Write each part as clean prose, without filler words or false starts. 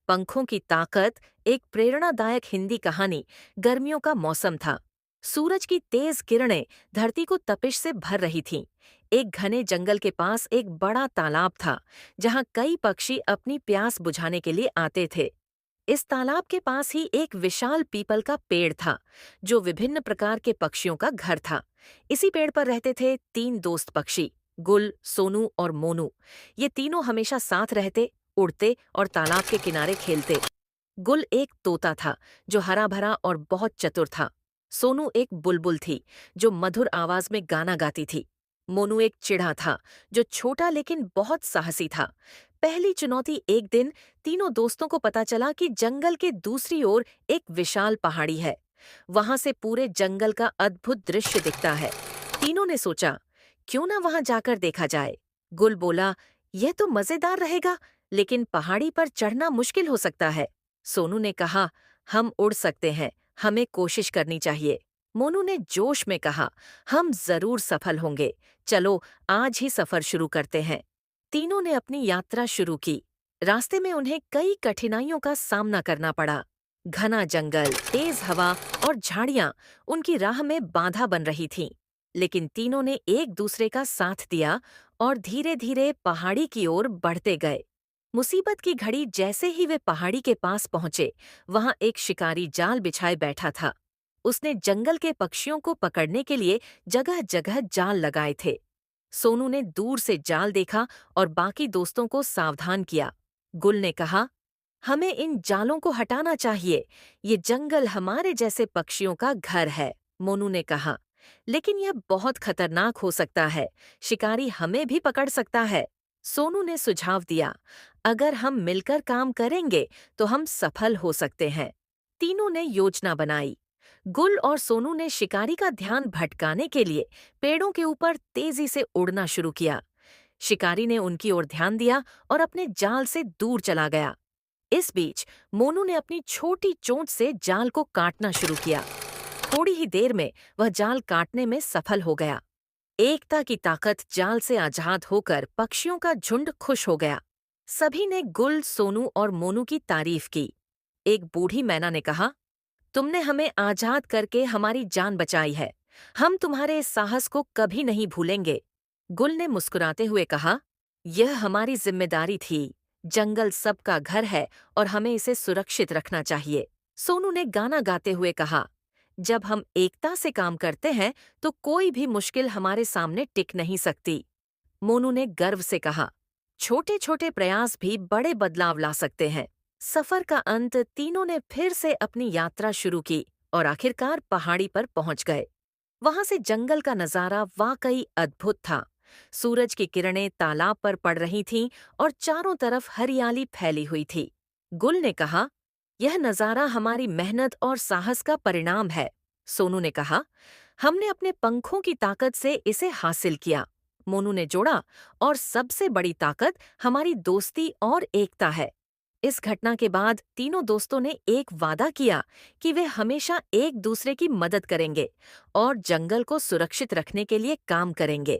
पंखों की ताकत एक प्रेरणादायक हिंदी कहानी। गर्मियों का मौसम था। सूरज की तेज किरणें धरती को तपिश से भर रही थीं। एक घने जंगल के पास एक बड़ा तालाब था, जहां कई पक्षी अपनी प्यास बुझाने के लिए आते थे। इस तालाब के पास ही एक विशाल पीपल का पेड़ था, जो विभिन्न प्रकार के पक्षियों का घर था। इसी पेड़ पर रहते थे तीन दोस्त पक्षी, गुल, सोनू और मोनू। ये तीनों हमेशा साथ रहते, उड़ते और तालाब के किनारे खेलते। गुल एक तोता था, जो हरा भरा और बहुत चतुर था। सोनू एक बुलबुल थी, जो मधुर आवाज में गाना गाती थी। मोनू एक चिढ़ा था, जो छोटा लेकिन बहुत साहसी था। पहली चुनौती एक दिन तीनों दोस्तों को पता चला कि जंगल के दूसरी ओर एक विशाल पहाड़ी है। वहां से पूरे जंगल का अद्भुत दृश्य दिखता है। तीनों ने सोचा, क्यों ना वहां जाकर देखा जाए। गुल बोला, यह तो मजेदार रहेगा, लेकिन पहाड़ी पर चढ़ना मुश्किल हो सकता है। सोनू ने कहा, हम उड़ सकते हैं, हमें कोशिश करनी चाहिए। मोनू ने जोश में कहा, हम जरूर सफल होंगे, चलो आज ही सफर शुरू करते हैं। तीनों ने अपनी यात्रा शुरू की। रास्ते में उन्हें कई कठिनाइयों का सामना करना पड़ा। घना जंगल, तेज हवा और झाड़ियां उनकी राह में बाधा बन रही थीं। लेकिन तीनों ने एक दूसरे का साथ दिया और धीरे धीरे पहाड़ी की ओर बढ़ते गए। मुसीबत की घड़ी जैसे ही वे पहाड़ी के पास पहुंचे, वहां एक शिकारी जाल बिछाए बैठा था। उसने जंगल के पक्षियों को पकड़ने के लिए जगह जगह जाल लगाए थे। सोनू ने दूर से जाल देखा और बाकी दोस्तों को सावधान किया। गुल ने कहा, हमें इन जालों को हटाना चाहिए, ये जंगल हमारे जैसे पक्षियों का घर है। मोनू ने कहा, लेकिन यह बहुत खतरनाक हो सकता है, शिकारी हमें भी पकड़ सकता है। सोनू ने सुझाव दिया, अगर हम मिलकर काम करेंगे तो हम सफल हो सकते हैं। तीनों ने योजना बनाई। गुल और सोनू ने शिकारी का ध्यान भटकाने के लिए पेड़ों के ऊपर तेजी से उड़ना शुरू किया। शिकारी ने उनकी ओर ध्यान दिया और अपने जाल से दूर चला गया। इस बीच मोनू ने अपनी छोटी चोंच से जाल को काटना शुरू किया। थोड़ी ही देर में वह जाल काटने में सफल हो गया। एकता की ताकत जाल से आजाद होकर पक्षियों का झुंड खुश हो गया। सभी ने गुल, सोनू और मोनू की तारीफ की। एक बूढ़ी मैना ने कहा, तुमने हमें आजाद करके हमारी जान बचाई है। हम तुम्हारे इस साहस को कभी नहीं भूलेंगे। गुल ने मुस्कुराते हुए कहा, यह हमारी जिम्मेदारी थी। जंगल सबका घर है और हमें इसे सुरक्षित रखना चाहिए। सोनू ने गाना गाते हुए कहा, जब हम एकता से काम करते हैं तो कोई भी मुश्किल हमारे सामने टिक नहीं सकती। मोनू ने गर्व से कहा, छोटे छोटे प्रयास भी बड़े बदलाव ला सकते हैं। सफर का अंत तीनों ने फिर से अपनी यात्रा शुरू की और आखिरकार पहाड़ी पर पहुंच गए। वहां से जंगल का नजारा वाकई अद्भुत था। सूरज की किरणें तालाब पर पड़ रही थीं और चारों तरफ हरियाली फैली हुई थी। गुल ने कहा, यह नजारा हमारी मेहनत और साहस का परिणाम है। सोनू ने कहा, हमने अपने पंखों की ताकत से इसे हासिल किया। मोनू ने जोड़ा, और सबसे बड़ी ताकत हमारी दोस्ती और एकता है। इस घटना के बाद तीनों दोस्तों ने एक वादा किया कि वे हमेशा एक दूसरे की मदद करेंगे और जंगल को सुरक्षित रखने के लिए काम करेंगे।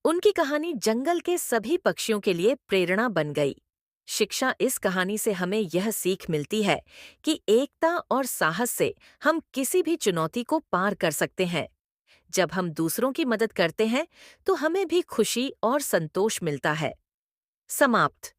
उनकी कहानी जंगल के सभी पक्षियों के लिए प्रेरणा बन गई। शिक्षा इस कहानी से हमें यह सीख मिलती है कि एकता और साहस से हम किसी भी चुनौती को पार कर सकते हैं। जब हम दूसरों की मदद करते हैं तो हमें भी खुशी और संतोष मिलता है। समाप्त।